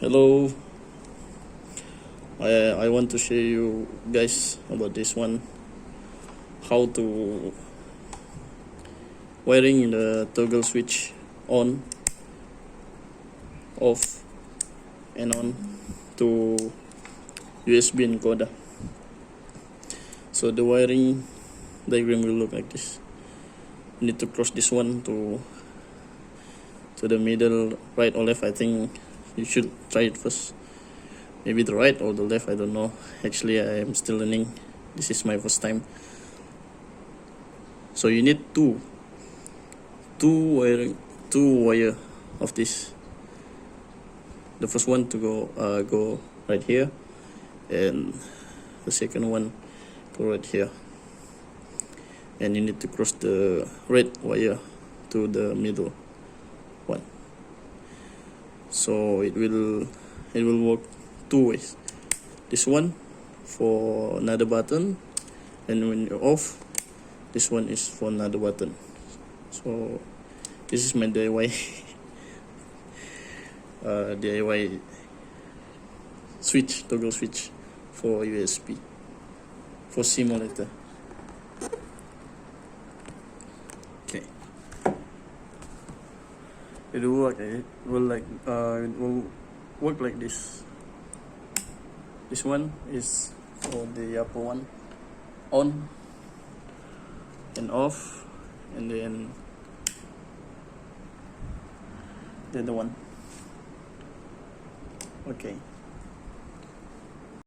Hello, I want to share you guys about this one, how to wiring the toggle switch on, off and on to USB encoder. So the wiring diagram will look like this. You need to cross this one to the middle, right or left. I think you should try it first. Maybe the right or the left, I don't know. Actually, I am still learning. This is my first time. So you need two wire of this. The first one to go right here, and the second one go right here. And you need to cross the red wire to the middle one. So it will work two ways. This one for another button, and when you're off, this one is for another button. So this is my DIY DIY toggle switch for USB for simulator. Okay, it will work like this. This one is for the upper one, on and off, and then the other one. Okay.